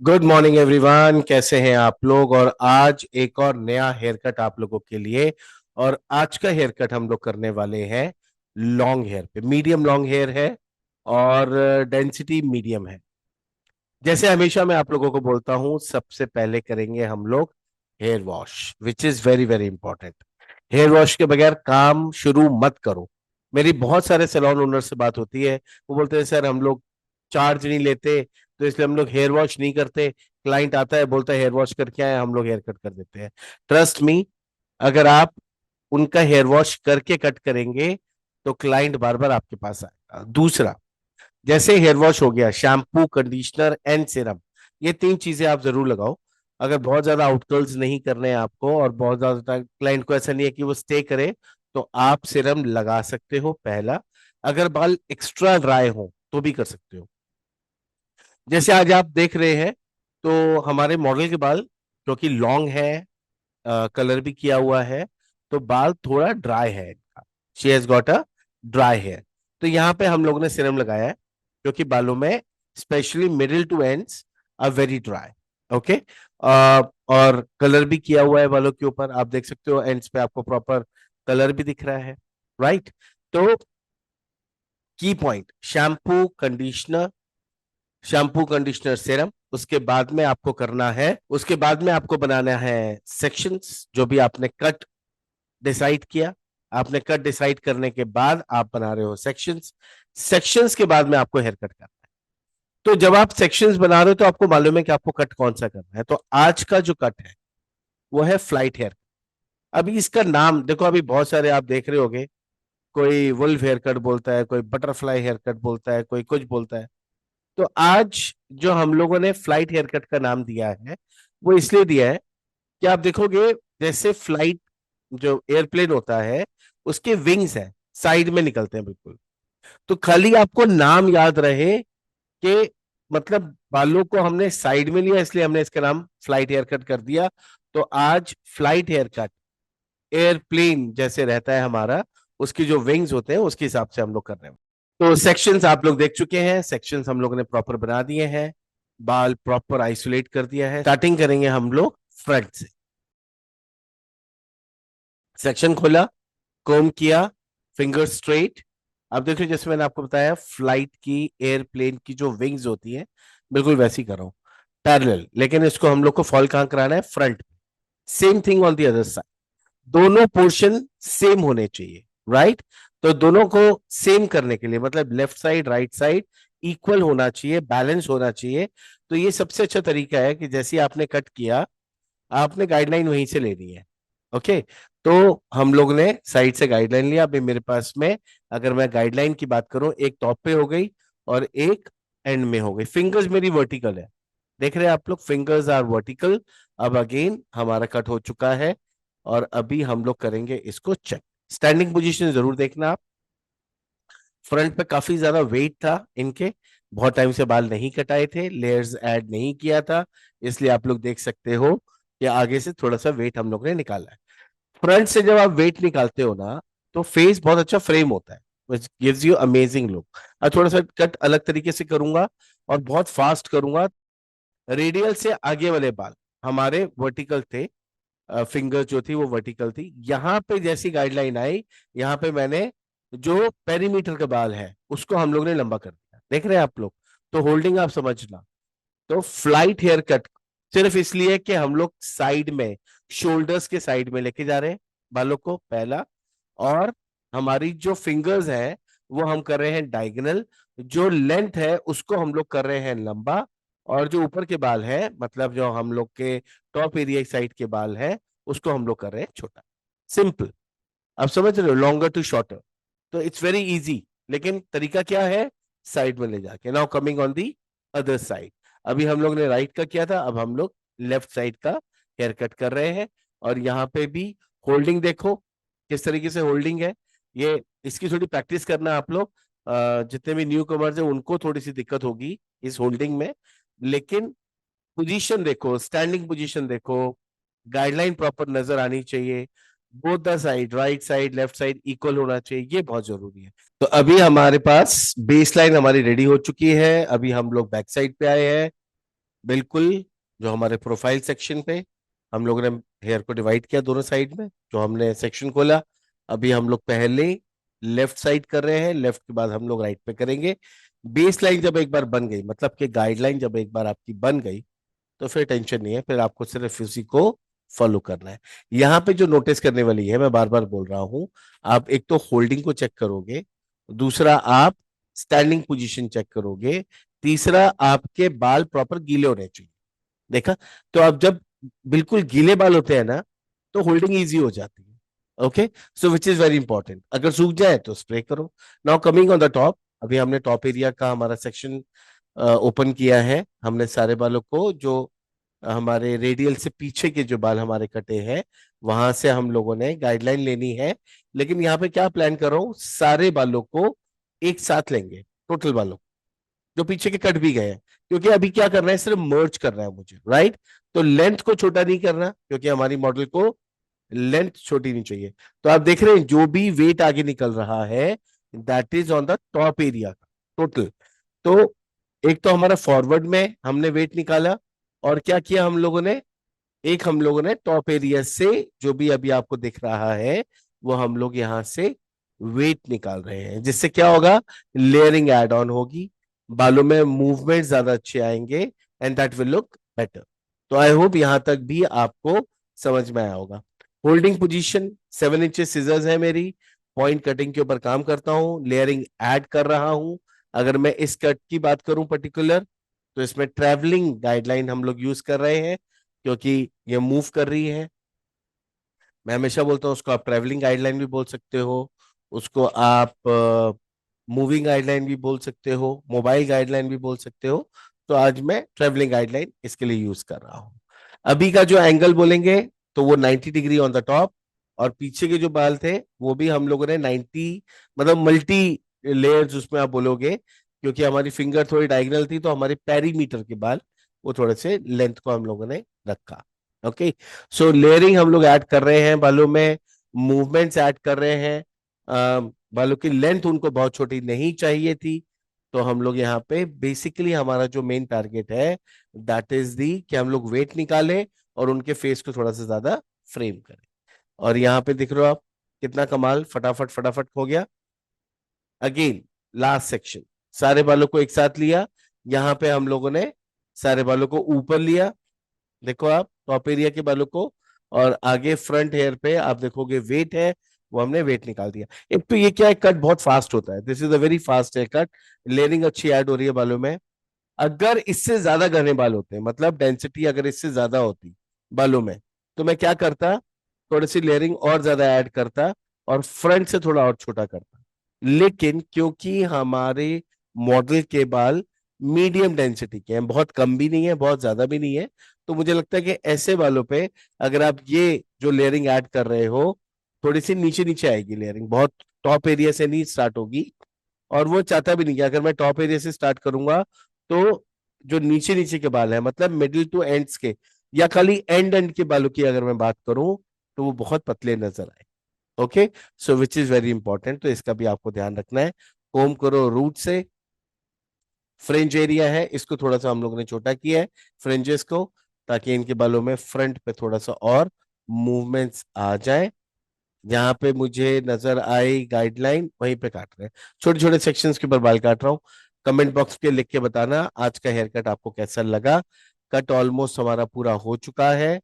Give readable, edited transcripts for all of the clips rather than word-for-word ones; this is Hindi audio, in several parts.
गुड मॉर्निंग एवरीवन, कैसे हैं आप लोग। और आज एक और नया हेयर कट आप लोगों के लिए। और आज का हेयर कट हम लोग करने वाले हैं लॉन्ग हेयर पे। मीडियम लॉन्ग हेयर है और डेंसिटी मीडियम है। जैसे हमेशा मैं आप लोगों को बोलता हूं, सबसे पहले करेंगे हम लोग hair wash, which is very very important. Hair wash के बगैर काम शुरू मत करो। मेरी बहुत सारे सैलून ओनर से बात होती है। वो बोलते हैं सर हम लोग चार्ज नहीं लेते, तो इसलिए हम लोग हेयर वॉश नहीं करते। क्लाइंट आता है, बोलता है हेयर वॉश करके आए, हम लोग हेयर कट कर देते हैं। ट्रस्ट मी, अगर आप उनका हेयर वॉश करके कट करेंगे तो क्लाइंट बार बार आपके पास आएगा। दूसरा, जैसे हेयर वॉश हो गया, शैम्पू, कंडीशनर एंड सीरम, ये तीन चीजें आप जरूर लगाओ। अगर बहुत ज्यादा आउटकर्ल्स नहीं करने हैं आपको और बहुत ज्यादा क्लाइंट को ऐसा नहीं है कि वो स्टे करे, तो आप सीरम लगा सकते हो पहला। अगर बाल एक्स्ट्रा ड्राई हो तो भी कर सकते हो। जैसे आज आप देख रहे हैं, तो हमारे मॉडल के बाल क्योंकि लॉन्ग है, कलर भी किया हुआ है, तो बाल थोड़ा ड्राई है इनका। She has got a dry hair. तो यहाँ पे हम लोगों ने सीरम लगाया है क्योंकि बालों में specially middle to ends are very dry. Okay. और कलर भी किया हुआ है बालों के ऊपर, आप देख सकते हो एंड्स पे आपको प्रॉपर कलर भी दिख रहा है। राइट। तो की पॉइंट, शैम्पू कंडीशनर सीरम। उसके बाद में आपको करना है, उसके बाद में आपको बनाना है सेक्शंस। जो भी आपने कट डिसाइड किया, आपने कट डिसाइड करने के बाद आप बना रहे हो सेक्शंस। सेक्शंस के बाद में आपको हेयर कट करना है। तो जब आप सेक्शंस बना रहे हो तो आपको मालूम है कि आपको कट कौन सा करना है। तो आज का जो कट है वो है फ्लाइट हेयर। अभी इसका नाम देखो, अभी बहुत सारे आप देख रहे होगे, कोई वुल्फ हेयर कट बोलता है, कोई बटरफ्लाई हेयर कट बोलता है, कोई कुछ बोलता है। तो आज जो हम लोगों ने फ्लाइट हेयर कट का नाम दिया है, वो इसलिए दिया है कि आप देखोगे, जैसे फ्लाइट जो एयरप्लेन होता है, उसके विंग्स हैं, साइड में निकलते हैं बिल्कुल। तो खाली आपको नाम याद रहे कि मतलब बालों को हमने साइड में लिया, इसलिए हमने इसका नाम फ्लाइट हेयर कट कर दिया। तो आज फ्लाइट हेयर कट, एयरप्लेन जैसे रहता है हमारा, उसकी जो विंग्स होते हैं उसके हिसाब से हम लोग कर रहे हैं। तो सेक्शंस आप लोग देख चुके हैं, सेक्शंस हम लोग ने प्रॉपर बना दिए हैं, बाल प्रॉपर आइसोलेट कर दिया है। स्टार्टिंग करेंगे हम लोग फ्रंट से। सेक्शन खोला, कोम किया, फिंगर स्ट्रेट। अब देखिए, जैसे मैंने आपको बताया, फ्लाइट की, एयरप्लेन की जो विंग्स होती हैं, बिल्कुल वैसी कर रहा हूं, पैरेलल। लेकिन इसको हम लोग को फॉल कहां कराना है? Front. Same thing on the other side. दोनों पोर्शन सेम होने चाहिए। राइट। तो दोनों को सेम करने के लिए, मतलब left side right side equal होना चाहिए, बैलेंस होना चाहिए। तो ये सबसे अच्छा तरीका है कि जैसे ही आपने कट किया, आपने गाइडलाइन वहीं से लेनी है। ओके। तो हम लोग ने साइड से गाइडलाइन लिया। अभी मेरे पास में, अगर मैं गाइडलाइन की बात करूं, एक टॉप पे हो गई और एक एंड में हो गई। फिंगर्स मेरी वर्टिकल है, देख रहे हैं आप लोग, फिंगर्स आर वर्टिकल। अब अगेन हमारा कट हो चुका है और अभी हम लोग करेंगे इसको चेक। स्टैंडिंग पोजीशन जरूर देखना आप। फ्रंट पे काफी ज्यादा वेट था इनके, बहुत टाइम से बाल नहीं कटाए थे, लेयर्स ऐड नहीं किया था, इसलिए आप लोग देख सकते हो कि आगे से थोड़ा सा वेट हम लोग ने निकाला है। फ्रंट से जब आप वेट निकालते हो ना, तो फेस बहुत अच्छा फ्रेम होता है, which gives you amazing look. अब थोड़ा सा कट अलग तरीके से करूंगा और बहुत फास्ट करूंगा। रेडियल से आगे वाले बाल हमारे वर्टिकल थे, फिंगर जो थी वो वर्टिकल थी। यहाँ पे जैसी गाइडलाइन आई, यहाँ पे मैंने जो पेरीमीटर का बाल है उसको हम लोग ने लंबा कर दिया, देख रहे हैं आप लोग। तो होल्डिंग आप समझना। तो फ्लाइट हेयर कट सिर्फ इसलिए कि हम लोग साइड में, शोल्डर्स के साइड में लेके जा रहे हैं बालों को, पहला। और हमारी जो फिंगर्स हैं वो हम कर रहे हैं डायगोनल, जो लेंथ है उसको हम लोग कर रहे हैं लंबा। और जो ऊपर के बाल है, मतलब जो हम लोग के टॉप एरिया साइड के बाल है, उसको हम लोग कर रहे हैं छोटा। सिंपल। आप समझ रहे हो, लॉन्गर टू शॉर्टर। तो इट्स वेरी इजी। लेकिन तरीका क्या है? साइड में ले जाके। Now coming on the other side. अभी हम लोग ने राइट का किया था, अब हम लोग लेफ्ट साइड का हेयर कट कर रहे हैं। और यहाँ पे भी होल्डिंग देखो किस तरीके से होल्डिंग है। ये इसकी थोड़ी प्रैक्टिस करना आप लोग। जितने भी न्यू कमर्स हैं उनको थोड़ी सी दिक्कत होगी इस होल्डिंग में। लेकिन पोजीशन देखो, स्टैंडिंग पोजीशन देखो, गाइडलाइन प्रॉपर नजर आनी चाहिए। Both the side, right side left side equal होना चाहिए, ये बहुत जरूरी है। तो अभी हमारे पास बेस लाइन हमारी रेडी हो चुकी है। अभी हम लोग बैक साइड पे आए हैं। बिल्कुल जो हमारे प्रोफाइल सेक्शन पे हम लोगों ने हेयर को डिवाइड किया दोनों साइड में, जो हमने सेक्शन खोला, अभी हम लोग पहले लेफ्ट साइड कर रहे हैं, लेफ्ट के बाद हम लोग राइट पे करेंगे। बेस लाइन जब एक बार बन गई, मतलब कि गाइडलाइन जब एक बार आपकी बन गई, तो फिर टेंशन नहीं है, फिर आपको सिर्फ उसी को फॉलो करना है। यहाँ पे जो नोटिस करने वाली है, मैं बार बार बोल रहा हूँ, आप एक तो होल्डिंग को चेक करोगे, दूसरा आप स्टैंडिंग पोजीशन चेक करोगे, तीसरा आपके बाल प्रॉपर गीले होने चाहिए। देखा? तो अब जब बिल्कुल गीले बाल होते हैं ना, तो होल्डिंग इजी हो जाती है। Okay, so which is very important. अगर सूख जाए तो स्प्रे करो। Now coming on the top, अभी हमने टॉप एरिया का हमारा सेक्शन ओपन किया है। हमने सारे बालों को, जो हमारे रेडियल से पीछे के जो बाल हमारे कटे हैं, वहां से हम लोगों ने गाइडलाइन लेनी है। लेकिन यहाँ पे क्या प्लान कर रहा हूँ, सारे बालों को एक साथ लेंगे, टोटल बालों, जो पीछे के कट भी गए हैं। क्योंकि अभी क्या करना है, सिर्फ मर्ज करना है मुझे, राइट? तो लेंथ को छोटा नहीं करना, क्योंकि हमारी मॉडल को लेंथ छोटी नहीं चाहिए। तो आप देख रहे हैं जो भी वेट आगे निकल रहा है, that is on the top area का टोटल। तो एक तो हमारा फॉरवर्ड में हमने वेट निकाला, और क्या किया हम लोगों ने, एक हम लोगों ने टॉप एरिया से जो भी अभी आपको दिख रहा है, वो हम लोग यहां से वेट निकाल रहे हैं, जिससे क्या होगा, लेयरिंग एड ऑन होगी, बालों में मूवमेंट ज्यादा अच्छे आएंगे, and that will look better. तो आई होप यहां तक भी आपको समझ में आया होगा। होल्डिंग पोजीशन, 7 इंच सीजर्स है मेरी, पॉइंट कटिंग के ऊपर काम करता हूं, लेयरिंग ऐड कर रहा हूं। अगर मैं इस कट की बात करूं पर्टिकुलर, तो इसमें ट्रैवलिंग गाइडलाइन हम लोग यूज कर रहे हैं, क्योंकि ये मूव कर रही है। मैं हमेशा बोलता हूँ उसको आप ट्रैवलिंग गाइडलाइन भी बोल सकते हो, उसको आप मूविंग गाइडलाइन भी बोल सकते हो, मोबाइल गाइडलाइन भी बोल सकते हो। तो आज मैं ट्रैवलिंग गाइडलाइन इसके लिए यूज कर रहा हूँ। अभी का जो एंगल बोलेंगे, तो वो 90 डिग्री ऑन द टॉप, और पीछे के जो बाल थे वो भी हम लोगों ने 90, मतलब मल्टी लेयर्स उसमें आप बोलोगे, क्योंकि हमारी फिंगर थोड़ी डायगनल थी, तो हमारे पेरीमीटर के बाल वो थोड़े से लेंथ को हम लोगों ने रखा। ओके, सो लेयरिंग हम लोग ऐड कर रहे हैं बालों में, मूवमेंट्स ऐड कर रहे हैं। बालों की लेंथ उनको बहुत छोटी नहीं चाहिए थी, तो हम लोग यहाँ पे बेसिकली हमारा जो मेन टारगेट है, दैट इज दी कि हम लोग वेट निकालें और उनके फेस को थोड़ा सा ज्यादा फ्रेम करें। और यहाँ पे दिख रहे हो आप, कितना कमाल, फटाफट फटाफट हो गया। अगेन लास्ट सेक्शन, सारे बालों को एक साथ लिया, यहाँ पे हम लोगों ने सारे बालों को ऊपर लिया, देखो आप टॉप एरिया के बालों को, और आगे फ्रंट हेयर पे आप देखोगे वेट है, वो हमने वेट निकाल दिया। एक तो ये क्या है, कट बहुत फास्ट होता है, this is a very fast hair cut, layering अच्छी ऐड हो रही है बालों में। अगर इससे ज्यादा घने बाल होते, मतलब डेंसिटी अगर इससे ज्यादा होती बालों में, तो मैं क्या करता, थोड़ी सी लेयरिंग और ज्यादा ऐड करता, और फ्रंट से थोड़ा और छोटा करता। लेकिन क्योंकि हमारे मॉडल के बाल मीडियम डेंसिटी के हैं, बहुत कम भी नहीं है बहुत ज्यादा भी नहीं है, तो मुझे लगता है कि ऐसे बालों पे अगर आप ये जो लेयरिंग ऐड कर रहे हो, थोड़ी सी नीचे नीचे आएगी लेयरिंग, बहुत टॉप एरिया से नहीं स्टार्ट होगी। और वो चाहता भी नहीं कि अगर मैं टॉप एरिया से स्टार्ट करूंगा, तो जो नीचे नीचे के बाल है, मतलब मिडिल टू एंड्स के, या खाली एंड एंड के बालों की अगर मैं बात करूं, तो वो बहुत पतले नजर आए। Okay, so which is very important, तो इसका भी आपको ध्यान रखना है। कोम करो रूट से। फ्रिंज एरिया है, इसको थोड़ा सा हम लोगों ने छोटा किया है, फ्रिंजेस को, ताकि इनके बालों में फ्रंट पे थोड़ा सा और मूवमेंट्स आ जाए। जहां पे मुझे नजर आई गाइडलाइन, वहीं पे काट रहे हैं, छोटे छोटे सेक्शंस के ऊपर बाल काट रहा हूँ। कमेंट बॉक्स पे लिख के बताना आज का हेयर कट आपको कैसा लगा। कट ऑलमोस्ट हमारा पूरा हो चुका है,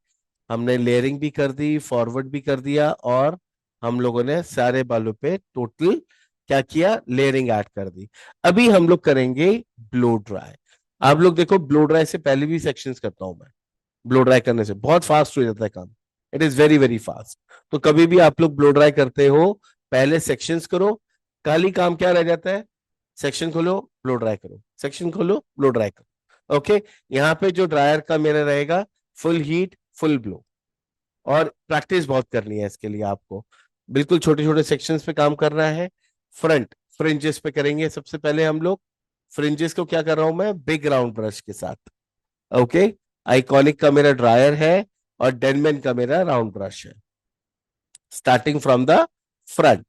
हमने लेयरिंग भी कर दी, फॉरवर्ड भी कर दिया, और हम लोगों ने सारे बालों पे टोटल क्या किया, लेयरिंग ऐड कर दी। अभी हम लोग करेंगे ब्लो ड्राई। आप लोग देखो, ब्लो ड्राई से पहले भी सेक्शंस करता हूं मैं, ब्लो ड्राई करने से बहुत फास्ट हो जाता है काम, it is very very fast. तो कभी भी आप लोग ब्लो ड्राई करते हो, पहले सेक्शंस करो, खाली काम क्या रह जाता है, सेक्शन खोलो ब्लो ड्राई करो, सेक्शन खोलो ब्लो ड्राई करो। ओके, यहाँ पे जो ड्रायर का मेरा रहेगा, फुल हीट फुल ब्लो, और प्रैक्टिस बहुत करनी है इसके लिए आपको, बिल्कुल छोटे छोटे सेक्शंस पे काम करना है। फ्रंट फ्रिंजेस पे करेंगे सबसे पहले हम लोग। फ्रिंजेस को क्या कर रहा हूं मैं, बिग राउंड ब्रश के साथ। ओके, आइकॉनिक का मेरा ड्रायर है, और डेनमैन का मेरा राउंड ब्रश है। Starting from the front,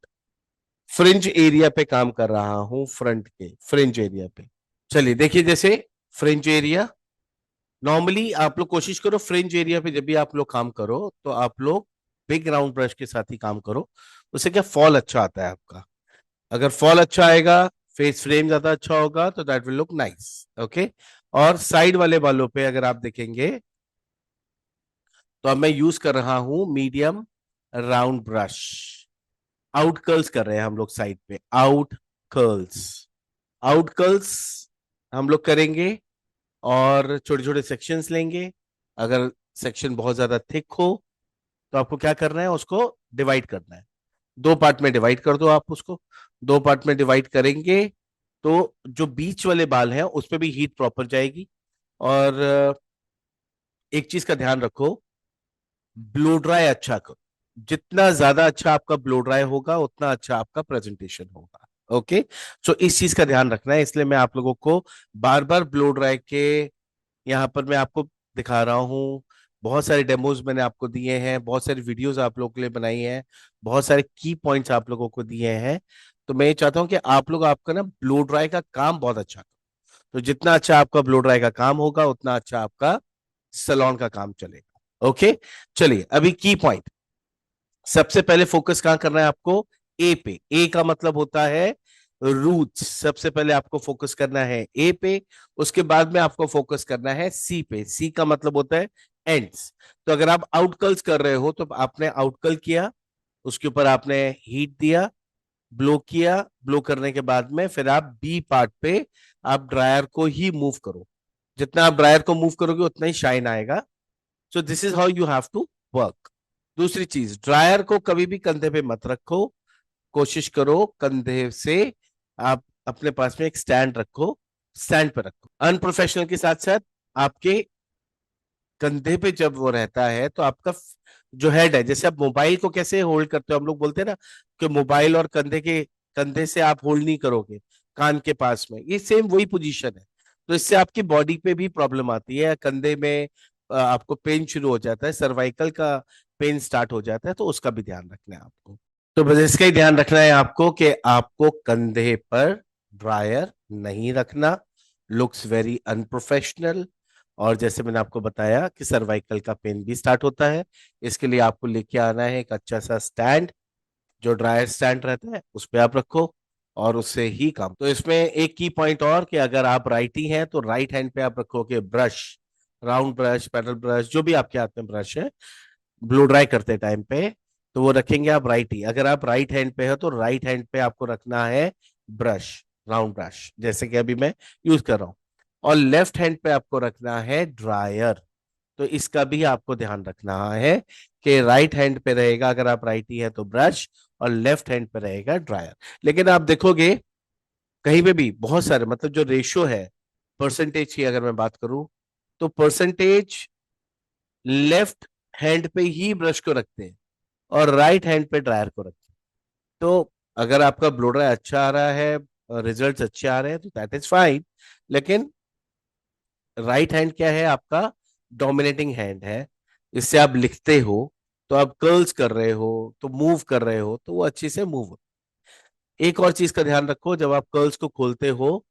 fringe area पे काम कर रहा हूं, फ्रंट के फ्रिंज एरिया पे। चलिए देखिए, जैसे फ्रिंज एरिया, नॉर्मली आप लोग कोशिश करो फ्रिंज एरिया पे जब भी आप लोग काम करो तो आप लोग बिग राउंड ब्रश के साथ ही काम करो। उससे क्या फॉल अच्छा आता है आपका। अगर फॉल अच्छा आएगा, फेस फ्रेम ज्यादा अच्छा होगा, तो that will look nice. Okay. और साइड वाले बालों पे अगर आप देखेंगे तो अब मैं यूज कर रहा हूं medium round brush. Out curls कर रहे हैं हम लोग साइड पे, आउट कर्ल्स। आउट कर्ल्स हम लोग करेंगे और छोटे छोटे सेक्शंस लेंगे। अगर सेक्शन बहुत ज्यादा थिक हो तो आपको क्या करना है, उसको डिवाइड करना है। दो पार्ट में डिवाइड कर दो आप उसको। दो पार्ट में डिवाइड करेंगे तो जो बीच वाले बाल हैं उस पे भी हीट प्रॉपर जाएगी। और एक चीज का ध्यान रखो, ब्लो ड्राई अच्छा करो। जितना ज्यादा अच्छा आपका ब्लो ड्राई होगा उतना अच्छा आपका प्रेजेंटेशन होगा। ओके। सो इस चीज का ध्यान रखना है, इसलिए मैं आप लोगों को बार बार ब्लो ड्राई के यहाँ पर मैं आपको दिखा रहा हूँ। बहुत सारे डेमोज मैंने आपको दिए हैं, बहुत सारी वीडियोस आप लोगों के लिए बनाई हैं, बहुत सारे की पॉइंट्स आप लोगों को दिए हैं। तो मैं ये चाहता हूँ कि आप लोग आपका ना ब्लो ड्राई का काम बहुत अच्छा करो। तो जितना अच्छा आपका ब्लो ड्राई का काम होगा उतना अच्छा आपका सलोन का काम चलेगा। ओके। चलिए अभी की पॉइंट। सबसे पहले फोकस कहाँ करना है आपको, ए पे। ए का मतलब होता है रूट्स। सबसे पहले आपको फोकस करना है ए पे। उसके बाद में आपको फोकस करना है सी पे। सी का मतलब होता है एंड्स। तो अगर आप आउटकल्स कर रहे हो तो आपने आउटकल किया, उसके ऊपर आपने हीट दिया, ब्लो किया। ब्लो करने के बाद में फिर आप बी पार्ट पे आप ड्रायर को ही मूव करो। जितना आप ड्रायर को मूव करोगे उतना ही शाइन आएगा। So this is how you have to work. दूसरी चीज, ड्रायर को कभी भी कंधे पे मत रखो। कोशिश करो कंधे से आप अपने पास में एक स्टैंड रखो, स्टैंड पे रखो। अनप्रोफेशनल के साथ साथ आपके कंधे पे जब वो रहता है तो आपका जो हेड है, जैसे आप मोबाइल को कैसे होल्ड करते हो, हम लोग बोलते हैं ना कि मोबाइल और कंधे से आप होल्ड नहीं करोगे, कान के पास में, ये सेम वही पोजीशन है। तो इससे आपकी बॉडी पे भी प्रॉब्लम आती है, कंधे में आपको पेन शुरू हो जाता है, सर्वाइकल का पेन स्टार्ट हो जाता है, तो उसका भी ध्यान रखना है आपको। तो बस इसका ही ध्यान रखना है आपको कि आपको कंधे पर ड्रायर नहीं रखना। Looks very unprofessional. और जैसे मैंने आपको बताया कि सर्वाइकल का पेन भी स्टार्ट होता है। इसके लिए आपको लेके आना है एक अच्छा सा स्टैंड, जो ड्रायर स्टैंड रहता है उस पे आप रखो और उससे ही काम। तो इसमें एक की पॉइंट और कि अगर आप राइटी हैं तो राइट हैंड पे आप रखोगे brush, round brush, paddle brush, जो भी आपके हाथ में ब्रश है ब्लो ड्राई करते टाइम पे, तो वो रखेंगे आप राइट ही। अगर आप राइट हैंड पे हो तो राइट हैंड पे आपको रखना है ब्रश, राउंड ब्रश, जैसे कि अभी मैं यूज कर रहा हूँ। और लेफ्ट हैंड पे आपको रखना है ड्रायर। तो इसका भी आपको ध्यान रखना है कि राइट हैंड पे रहेगा अगर आप राइटी है तो ब्रश, और लेफ्ट हैंड पे रहेगा ड्रायर। लेकिन आप देखोगे कहीं पे भी बहुत सारे, मतलब जो रेशियो है परसेंटेज की अगर मैं बात करूं, तो परसेंटेज लेफ्ट हैंड पे ही ब्रश को रखते हैं और राइट हैंड पे ड्रायर को रखते हैं। तो अगर आपका ब्लो ड्राई अच्छा आ रहा है, रिजल्ट्स अच्छे आ रहे हैं, तो दैट इज फाइन। लेकिन राइट हैंड क्या है, आपका डोमिनेटिंग हैंड है। इससे आप लिखते हो, तो आप कर्ल्स कर रहे हो, तो मूव कर रहे हो, तो वो अच्छे से मूव हो। एक और चीज का ध्यान रखो, जब आप कर्ल्स को खोलते हो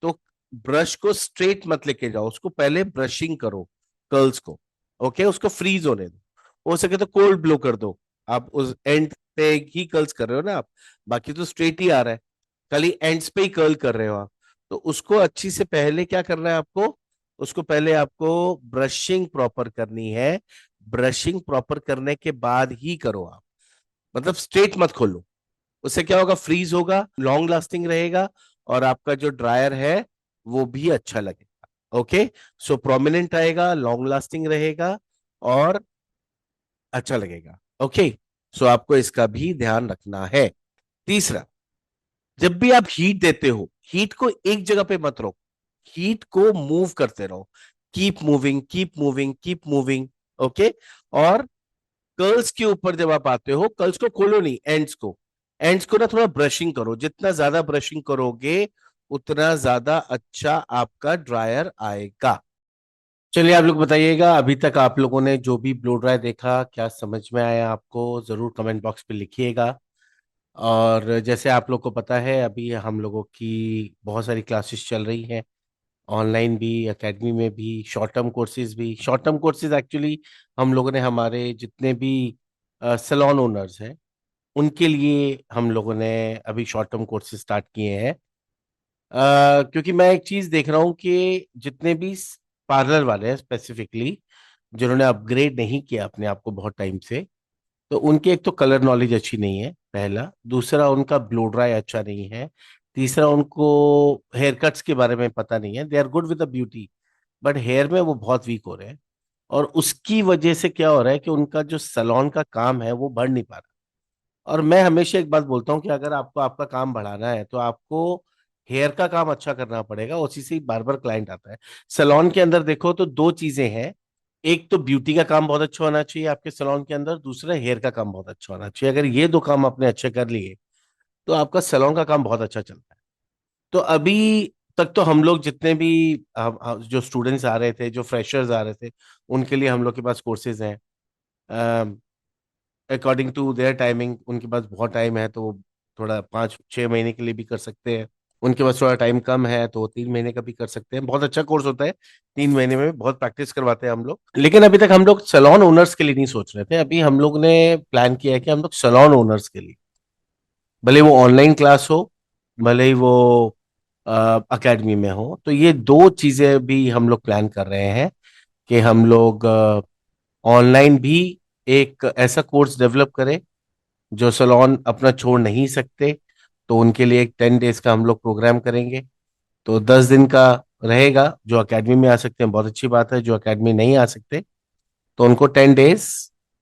तो ब्रश को स्ट्रेट मत लेके जाओ, उसको पहले ब्रशिंग करो कर्ल्स को। ओके, उसको फ्रीज होने दो। हो सके तो कोल्ड ब्लो कर दो। आप उस एंड पे ही कर्ल्स कर रहे हो ना आप, बाकी तो स्ट्रेट ही आ रहा है, खाली एंड्स पे ही कर्ल कर रहे हो आप। तो उसको अच्छी से पहले क्या करना है आपको, उसको पहले आपको ब्रशिंग प्रॉपर करनी है। ब्रशिंग प्रॉपर करने के बाद ही करो आप, मतलब स्ट्रेट मत खोलो। उससे क्या होगा, फ्रीज होगा, लॉन्ग लास्टिंग रहेगा, और आपका जो ड्रायर है वो भी अच्छा लगेगा। ओके। सो प्रोमिनेंट आएगा, लॉन्ग लास्टिंग रहेगा और अच्छा लगेगा। ओके। सो आपको इसका भी ध्यान रखना है। तीसरा, जब भी आप हीट देते हो, हीट को एक जगह पे मत रोको, हीट को मूव करते रहो। Keep moving, keep moving, keep moving. Okay. और कर्ल्स के ऊपर जब आप आते हो, कर्ल्स को खोलो नहीं, एंड्स को, एंड्स को ना थोड़ा ब्रशिंग करो। जितना ज्यादा ब्रशिंग करोगे उतना ज्यादा अच्छा आपका ड्रायर आएगा। चलिए आप लोग बताइएगा, अभी तक आप लोगों ने जो भी ब्लो ड्राई देखा, क्या समझ में आया आपको, जरूर कमेंट बॉक्स पे लिखिएगा। और जैसे आप लोग को पता है, अभी हम लोगों की बहुत सारी क्लासेस चल रही हैं। ऑनलाइन भी, एकेडमी में भी, शॉर्ट टर्म कोर्सेज भी। शॉर्ट टर्म कोर्सेज एक्चुअली हम लोगों ने हमारे जितने भी सैलून ओनर्स हैं उनके लिए हम लोगों ने अभी शॉर्ट टर्म कोर्सेज स्टार्ट किए हैं। क्योंकि मैं एक चीज देख रहा हूँ कि जितने भी पार्लर वाले हैं स्पेसिफिकली, जिन्होंने अपग्रेड नहीं किया अपने आप को बहुत टाइम से, तो उनकी एक तो कलर नॉलेज अच्छी नहीं है पहला, दूसरा उनका ब्लो ड्राई अच्छा नहीं है, तीसरा उनको हेयर कट्स के बारे में पता नहीं है। They are good with the beauty, but hair में वो बहुत वीक हो रहे हैं। और उसकी वजह से क्या हो रहा है कि उनका जो सैलून का काम है वो बढ़ नहीं पा रहा। और मैं हमेशा एक बात बोलता हूँ कि अगर आपको आपका काम बढ़ाना है तो आपको हेयर का काम अच्छा करना पड़ेगा, उसी से ही बार बार क्लाइंट आता है। सैलून के अंदर देखो तो दो चीजें हैं, एक तो ब्यूटी का काम बहुत अच्छा होना चाहिए आपके सैलून के अंदर, दूसरा हेयर का काम बहुत अच्छा होना चाहिए। अगर ये दो काम आपने अच्छे कर लिए तो आपका सैलून का काम बहुत अच्छा चलता है। तो अभी तक तो हम लोग जितने भी जो स्टूडेंट्स आ रहे थे, जो फ्रेशर्स आ रहे थे, उनके लिए हम लोग के पास कोर्सेज हैं। अकॉर्डिंग टू देयर टाइमिंग, उनके पास बहुत टाइम है तो वो थोड़ा 5-6 महीने के लिए भी कर सकते हैं। उनके पास थोड़ा टाइम कम है तो वो 3 महीने का भी कर सकते हैं। बहुत अच्छा कोर्स होता है, 3 महीने में बहुत प्रैक्टिस करवाते हैं हम लोग। लेकिन अभी तक हम लोग सैलून ओनर्स के लिए नहीं सोच रहे थे, अभी हम लोग ने प्लान किया है कि हम लोग सैलून ओनर्स के लिए, भले वो ऑनलाइन क्लास हो, भले ही वो अकेडमी में हो, तो ये दो चीजें भी हम लोग प्लान कर रहे हैं कि हम लोग ऑनलाइन भी एक ऐसा कोर्स डेवलप करें जो सैलून अपना छोड़ नहीं सकते, तो उनके लिए एक 10 डेज का हम लोग प्रोग्राम करेंगे। तो 10 दिन का रहेगा। जो एकेडमी में आ सकते हैं बहुत अच्छी बात है, जो एकेडमी नहीं आ सकते तो उनको 10 डेज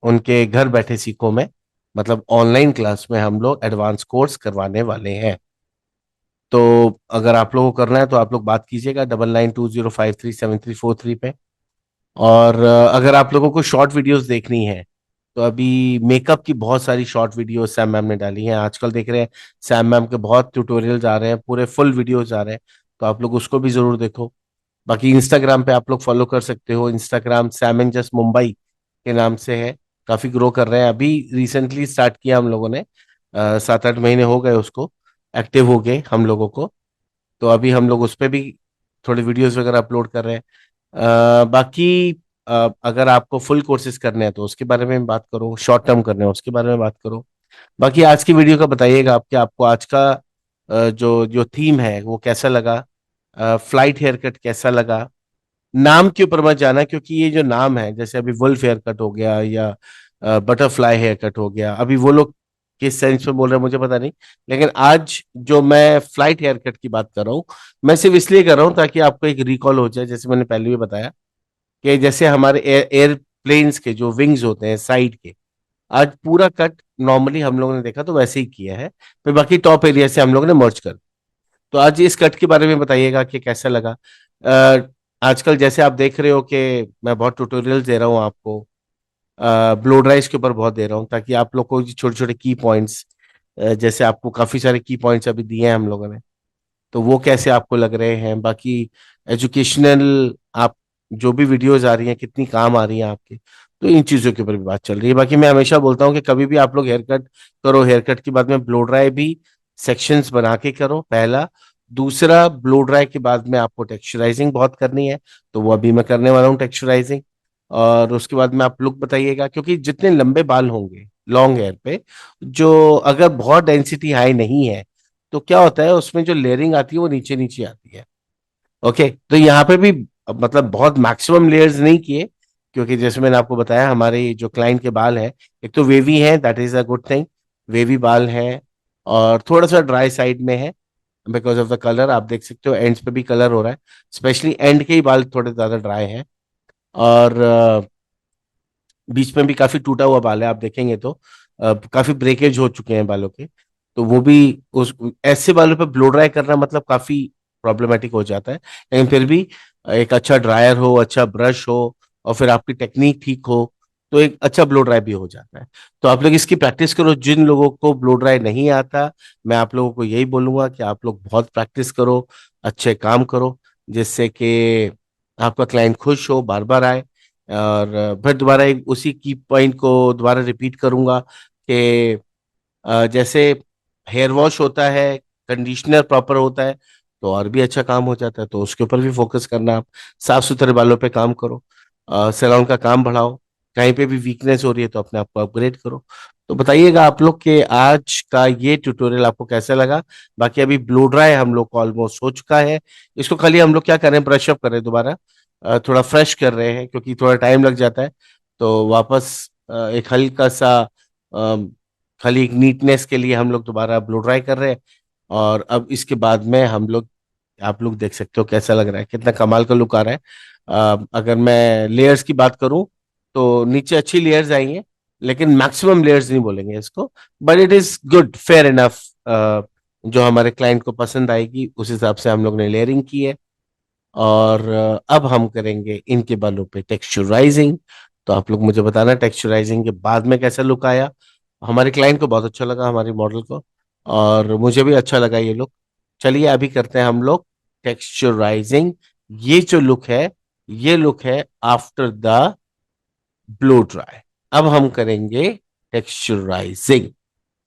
उनके घर बैठे सीखो में, मतलब ऑनलाइन क्लास में हम लोग एडवांस कोर्स करवाने वाले हैं। तो अगर आप लोगों को करना है तो आप लोग बात कीजिएगा 9920537343 पे। और अगर आप लोगों को शॉर्ट वीडियोस देखनी है तो अभी मेकअप की बहुत सारी शॉर्ट वीडियोस सैम मैम ने डाली हैं, आजकल देख रहे हैं सैम मैम के बहुत ट्यूटोरियल्स आ रहे हैं, पूरे फुल वीडियोस आ रहे हैं, तो आप लोग उसको भी जरूर देखो। बाकी इंस्टाग्राम पे आप लोग फॉलो कर सकते हो, Instagram Sam and just Mumbai के नाम से है। काफी ग्रो कर रहे हैं, अभी रिसेंटली स्टार्ट किया हम लोगों ने, 7-8 महीने हो गए उसको एक्टिव हो गए हम लोगों को। तो अभी हम लोग उस पर भी थोड़े वीडियोस वगैरह अपलोड कर रहे हैं। बाकी अगर आपको फुल कोर्सेज करने हैं तो उसके बारे में बात करो, शॉर्ट टर्म करने हैं उसके बारे में बात करो। बाकी आज की वीडियो का बताइएगा आप कि आपको आज का जो जो थीम है वो कैसा लगा, फ्लाइट हेयर कट कैसा लगा। नाम के ऊपर मत जाना, क्योंकि ये जो नाम है जैसे अभी वुल्फ हेयर कट हो गया या बटरफ्लाई हेयर कट हो गया, अभी वो लोग किस सेंस में बोल रहे हैं मुझे पता नहीं। लेकिन आज जो मैं फ्लाइट हेयर कट की बात कर रहा हूँ, मैं सिर्फ इसलिए कर रहा हूँ ताकि आपको एक रिकॉल हो जाए, जैसे मैंने पहले भी बताया कि जैसे हमारे एयरप्लेन्स के जो विंग्स होते हैं साइड के, आज पूरा कट नॉर्मली हम लोगों ने देखा तो वैसे ही किया है, फिर बाकी टॉप एरिया से हम लोगों ने मर्ज कर। तो आज इस कट के बारे में बताइएगा कि कैसा लगा। आजकल जैसे आप देख रहे हो कि मैं बहुत ट्यूटोरियल्स दे रहा हूँ आपको, ब्लो ड्राइज के ऊपर बहुत दे रहा हूँ ताकि आप लोग को छोटे छोटे की पॉइंट्स, जैसे आपको काफी सारे की पॉइंट्स अभी दिए हैं हम लोगों ने, तो वो कैसे आपको लग रहे हैं। बाकी एजुकेशनल आप जो भी वीडियोस आ रही हैं कितनी काम आ रही हैं आपके, तो इन चीजों के ऊपर भी बात चल रही है। बाकी मैं हमेशा बोलता हूँ कि कभी भी आप लोग हेयर कट करो, हेयर कट के बाद में ब्लो ड्राई भी सेक्शंस बना के करो पहला। दूसरा, ब्लो ड्राई के बाद में आपको टेक्सचराइजिंग बहुत करनी है, तो वो अभी मैं करने वाला हूँ टेक्सचराइजिंग। और उसके बाद में आप लुक बताइएगा, क्योंकि जितने लंबे बाल होंगे लॉन्ग हेयर पे, जो अगर बहुत डेंसिटी हाई नहीं है तो क्या होता है उसमें जो लेयरिंग आती है वो नीचे नीचे आती है। ओके, तो यहाँ पे भी मतलब बहुत मैक्सिमम लेयर्स नहीं किए, क्योंकि जैसे मैंने आपको बताया हमारे जो क्लाइंट के बाल हैं एक तो वेवी है, that is a good thing, wavy बाल हैं, और थोड़ा सा ड्राई साइड में है बिकॉज ऑफ द कलर। आप देख सकते हो एंड्स पे भी कलर हो रहा है, स्पेशली एंड के ही बाल थोड़े ज्यादा ड्राई हैं। और बीच में भी काफी टूटा हुआ बाल है, आप देखेंगे तो काफी ब्रेकेज हो चुके हैं बालों के। तो वो भी उस ऐसे बालों पे ब्लो ड्राई करना मतलब काफी प्रॉब्लमेटिक हो जाता है। लेकिन फिर भी एक अच्छा ड्रायर हो, अच्छा ब्रश हो, और फिर आपकी टेक्निक ठीक हो, तो एक अच्छा ब्लो ड्राई भी हो जाता है। तो आप लोग इसकी प्रैक्टिस करो। जिन लोगों को ब्लो ड्राई नहीं आता, मैं आप लोगों को यही बोलूंगा कि आप लोग बहुत प्रैक्टिस करो, अच्छे काम करो, जिससे कि आपका क्लाइंट खुश हो, बार बार आए। और फिर दोबारा एक उसी की पॉइंट को दोबारा रिपीट करूंगा कि जैसे हेयर वॉश होता है, कंडीशनर प्रॉपर होता है, तो और भी अच्छा काम हो जाता है, तो उसके ऊपर भी फोकस करना आप। साफ सुथरे बालों पे काम करो, सैलून का काम बढ़ाओ। कहीं पे भी वीकनेस हो रही है तो अपने आप को अपग्रेड करो। तो बताइएगा आप लोग के आज का ये ट्यूटोरियल आपको कैसा लगा। बाकी अभी ब्लो ड्राई हम लोग को ऑलमोस्ट हो चुका है। इसको खाली हम लोग क्या करें, ब्रश अप करें दोबारा, थोड़ा फ्रेश कर रहे हैं क्योंकि थोड़ा टाइम लग जाता है। तो वापस एक हल्का सा खाली एक नीटनेस के लिए हम लोग दोबारा ब्लो ड्राई कर रहे हैं। और अब इसके बाद में हम लोग, आप लोग देख सकते हो कैसा लग रहा है, कितना कमाल का लुक आ रहा है। अगर मैं लेयर्स की बात करूं तो नीचे अच्छी लेयर्स आई हैं, लेकिन मैक्सिमम लेयर्स नहीं बोलेंगे इसको, but it is good, fair enough. जो हमारे क्लाइंट को पसंद आएगी उस हिसाब से हम लोग ने लेयरिंग की है। और अब हम करेंगे इनके बालों पे टेक्सचराइजिंग। तो आप लोग मुझे बताना टेक्सचराइजिंग के बाद में कैसा लुक आया। हमारे क्लाइंट को बहुत अच्छा लगा, हमारी मॉडल को, और मुझे भी अच्छा लगा ये लुक। चलिए अभी करते हैं हम लोग टेक्सचराइजिंग। ये जो लुक है, ये लुक है आफ्टर द ब्लो ड्राई। अब हम करेंगे टेक्सचराइजिंग।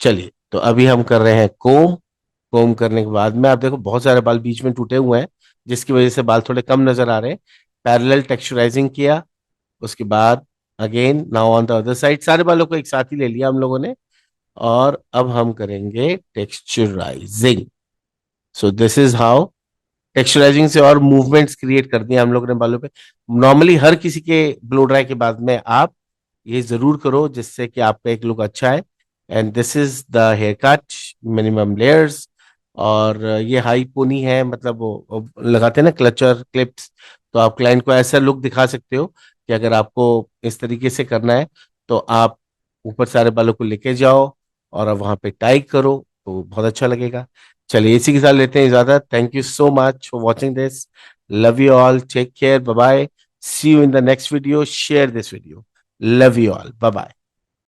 चलिए तो अभी हम कर रहे हैं कोम। कोम करने के बाद में आप देखो बहुत सारे बाल बीच में टूटे हुए हैं, जिसकी वजह से बाल थोड़े कम नजर आ रहे हैं। पैरेलल टेक्सचराइजिंग किया, उसके बाद again now on the other side, सारे बालों को एक साथ ही ले लिया हम लोगों ने। और अब हम करेंगे texturising. So this is how texturising से और मूवमेंट्स क्रिएट कर दिए हम लोग ने बालों पे। नॉर्मली हर किसी के ब्लो ड्राई के बाद में आप ये जरूर करो, जिससे कि आपका एक लुक अच्छा है। And this is the hair cut, minimum layers. और ये हाई पोनी है, मतलब वो लगाते हैं ना क्लचर क्लिप्स। तो आप क्लाइंट को ऐसा लुक दिखा सकते हो कि अगर आपको इस तरीके से करना है तो आप ऊपर सारे बालों को लेके जाओ और अब वहां पे टाई करो, तो बहुत अच्छा लगेगा। चलिए इसी के साथ लेते हैं इजाजत। Thank you so much for watching this. Love you all, take care, bye bye. See you in the next video, share this video. Love you all, bye bye.